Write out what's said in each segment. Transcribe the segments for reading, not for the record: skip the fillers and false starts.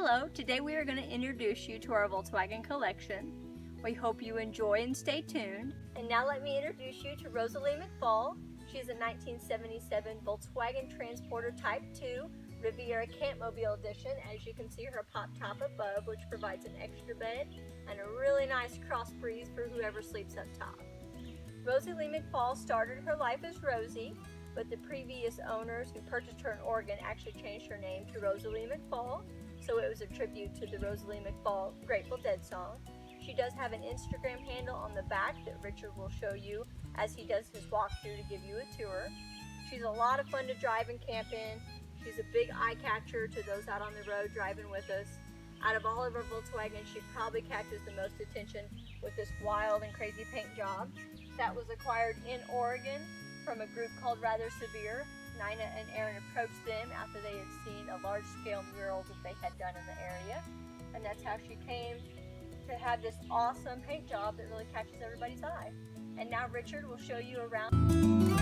Hello, today we are going to introduce you to our Volkswagen collection. We hope you enjoy and stay tuned. And now let me introduce you to Rosalie McFall. She's a 1977 Volkswagen Transporter Type 2 Riviera Campmobile Edition. As you can see, her pop top above, which provides an extra bed and a really nice cross breeze for whoever sleeps up top. Rosalie McFall started her life as Rosie, but the previous owners who purchased her in Oregon actually changed her name to Rosalie McFall, so it was a tribute to the Rosalie McFall Grateful Dead song. She does have an Instagram handle on the back that Richard will show you as he does his walkthrough to give you a tour. She's a lot of fun to drive and camp in. She's a big eye catcher to those out on the road driving with us. Out of all of our Volkswagens, she probably catches the most attention with this wild and crazy paint job. That was acquired in Oregon from a group called Rather Severe. Nina and Aaron approached them after they had seen a large-scale mural that they had done in the area. And that's how she came to have this awesome paint job that really catches everybody's eye. And now Richard will show you around.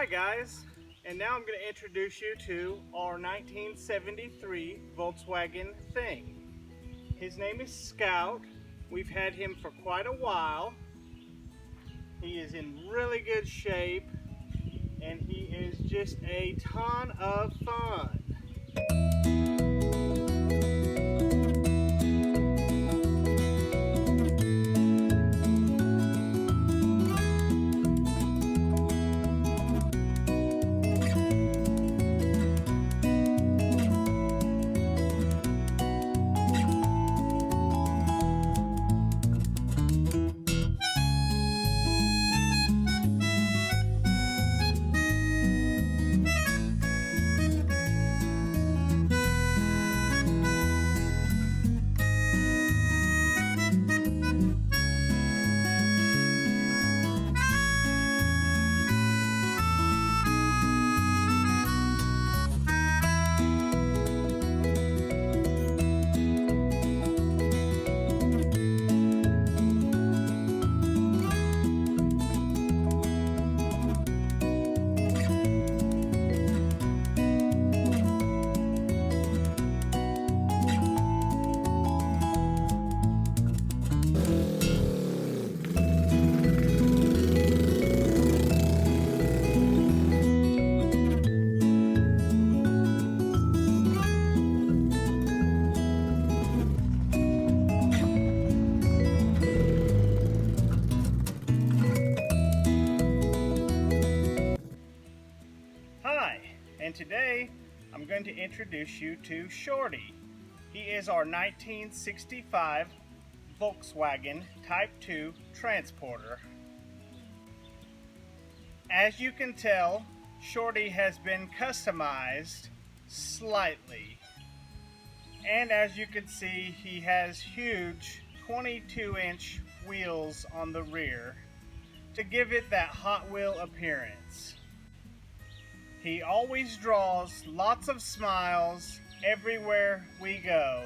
Hi guys, and now I'm going to introduce you to our 1973 Volkswagen Thing. His name is Scout. We've had him for quite a while. He is in really good shape and he is just a ton of fun. And today I'm going to introduce you to Shorty. He is our 1965 Volkswagen Type 2 transporter. As you can tell, Shorty has been customized slightly. And as you can see, he has huge 22-inch wheels on the rear to give it that Hot Wheel appearance. He always draws lots of smiles everywhere we go.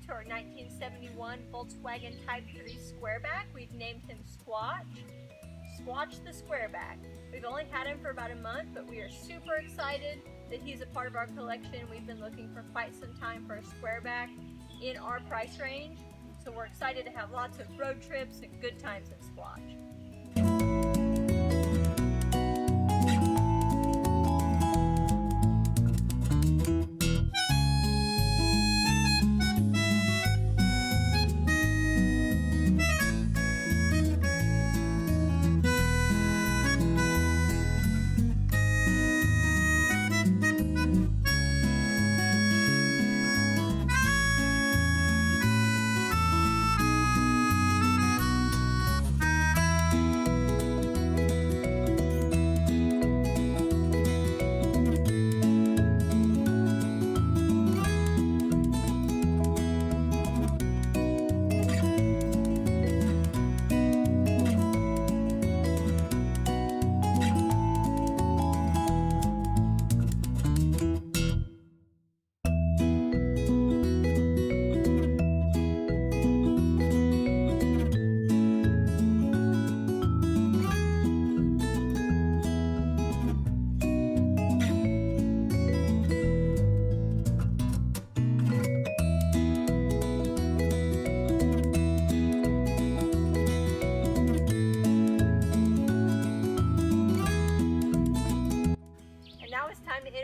Our 1971 Volkswagen Type 3 Squareback. We've named him Squatch. Squatch the Squareback. We've only had him for about a month, but we are super excited that he's a part of our collection. We've been looking for quite some time for a Squareback in our price range, so we're excited to have lots of road trips and good times in Squatch.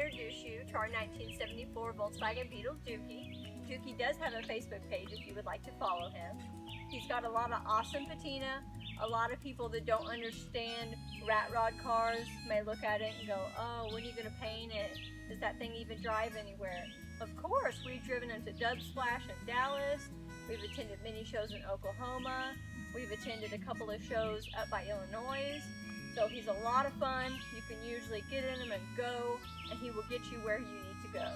Introduce you to our 1974 Volkswagen Beetle Dookie. Dookie does have a Facebook page if you would like to follow him. He's got a lot of awesome patina. A lot of people that don't understand rat rod cars may look at it and go, oh, when are you going to paint it? Does that thing even drive anywhere? Of course, we've driven him to Dub Splash in Dallas. We've attended many shows in Oklahoma. We've attended a couple of shows up by Illinois. So he's a lot of fun. You can usually get in him and go, and he will get you where you need to go.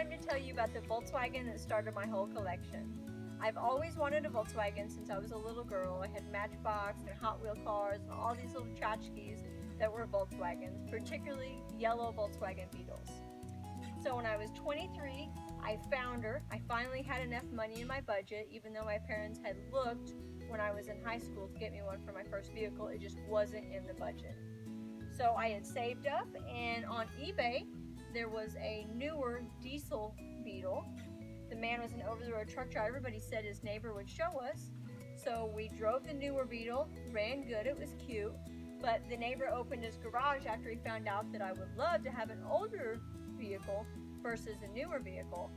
time to tell you about the Volkswagen that started my whole collection. I've always wanted a Volkswagen since I was a little girl. I had Matchbox and Hot Wheel cars and all these little tchotchkes that were Volkswagens, particularly yellow Volkswagen Beetles. So when I was 23, I found her. I finally had enough money in my budget, even though my parents had looked when I was in high school to get me one for my first vehicle. It just wasn't in the budget. So I had saved up, and on eBay, there was a newer diesel Beetle. The man was an over-the-road truck driver, but he said his neighbor would show us. So we drove the newer Beetle, ran good, it was cute, but the neighbor opened his garage after he found out that I would love to have an older vehicle versus a newer vehicle.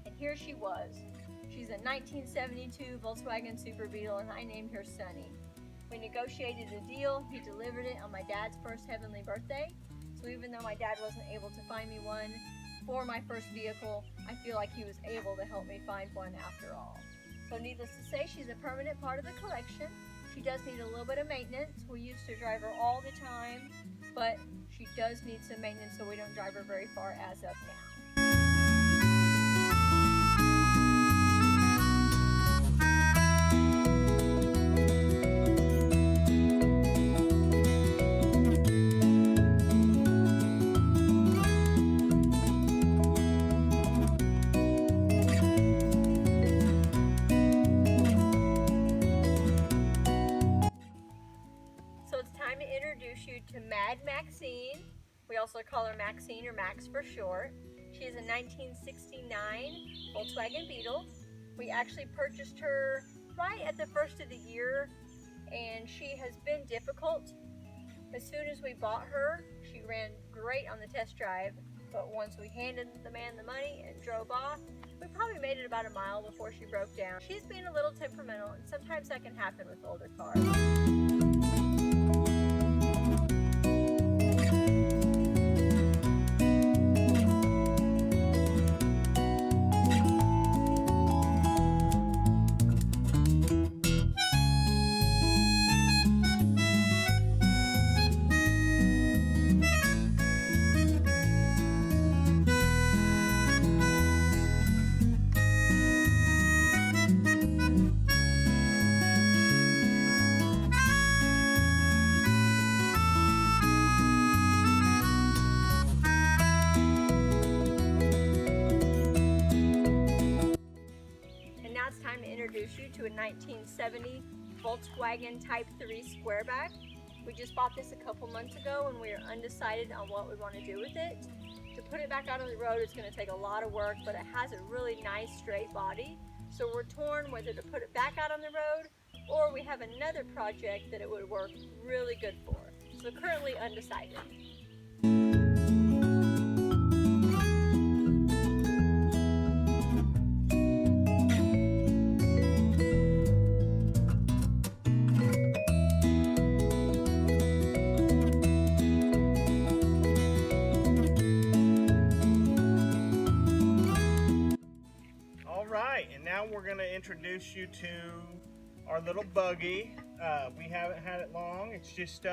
And here she was. She's a 1972 Volkswagen Super Beetle, and I named her Sunny. We negotiated a deal. He delivered it on my dad's first heavenly birthday. So even though my dad wasn't able to find me one for my first vehicle, I feel like he was able to help me find one after all. So needless to say, she's a permanent part of the collection. She does need a little bit of maintenance. We used to drive her all the time, but she does need some maintenance, so we don't drive her very far as of now. To Mad Maxine. We also call her Maxine, or Max for short. She is a 1969 Volkswagen Beetle. We actually purchased her right at the first of the year, and she has been difficult. As soon as we bought her, she ran great on the test drive, but once we handed the man the money and drove off, we probably made it about a mile before she broke down. She's been a little temperamental, and sometimes that can happen with older cars. Introduce you to a 1970 Volkswagen Type 3 Squareback. We just bought this a couple months ago, and we are undecided on what we want to do with it. To put it back out on the road, it's going to take a lot of work, but it has a really nice straight body. So we're torn whether to put it back out on the road, or we have another project that it would work really good for. So currently undecided. And now we're going to introduce you to our little buggy. We haven't had it long. It's just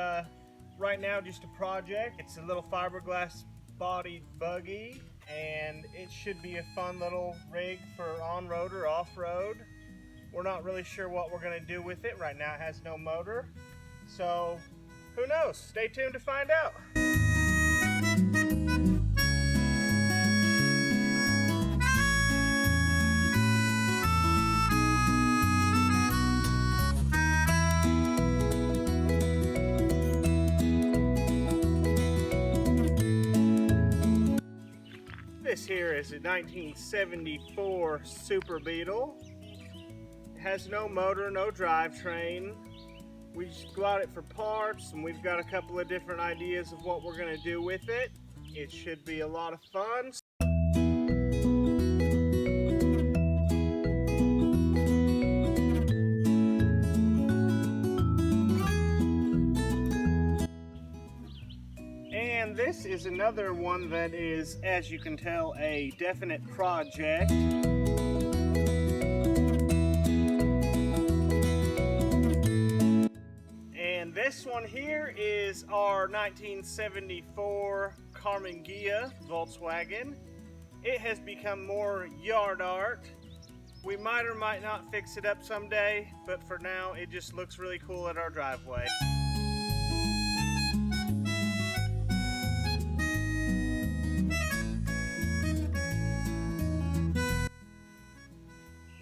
right now just a project. It's a little fiberglass bodied buggy, and it should be a fun little rig for on-road or off-road. We're not really sure what we're going to do with it. Right now it has no motor, so who knows? Stay tuned to find out. This here is a 1974 Super Beetle. It has no motor, no drivetrain. We just got it for parts, and we've got a couple of different ideas of what we're going to do with it. It should be a lot of fun. And this is another one that is, as you can tell, a definite project. And this one here is our 1974 Carmen Ghia Volkswagen. it has become more yard art. We might or might not fix it up someday, but for now it just looks really cool at our driveway.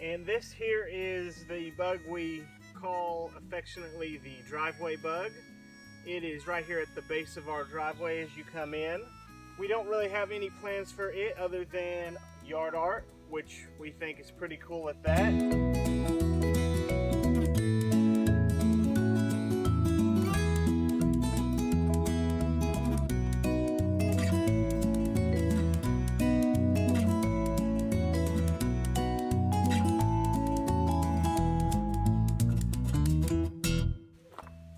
And this here is the bug we call affectionately the driveway bug. It is right here at the base of our driveway as you come in. We don't really have any plans for it other than yard art, which we think is pretty cool at that.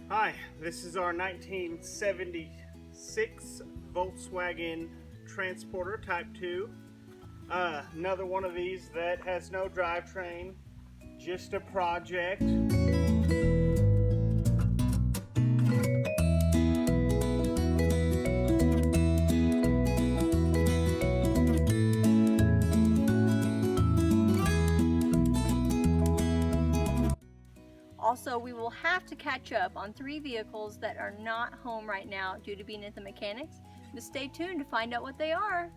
Hi, this is our 1976 Volkswagen Transporter Type 2. Another one of these that has no drivetrain, just a project. Also, we will have to catch up on 3 vehicles that are not home right now due to being at the mechanics. But stay tuned to find out what they are.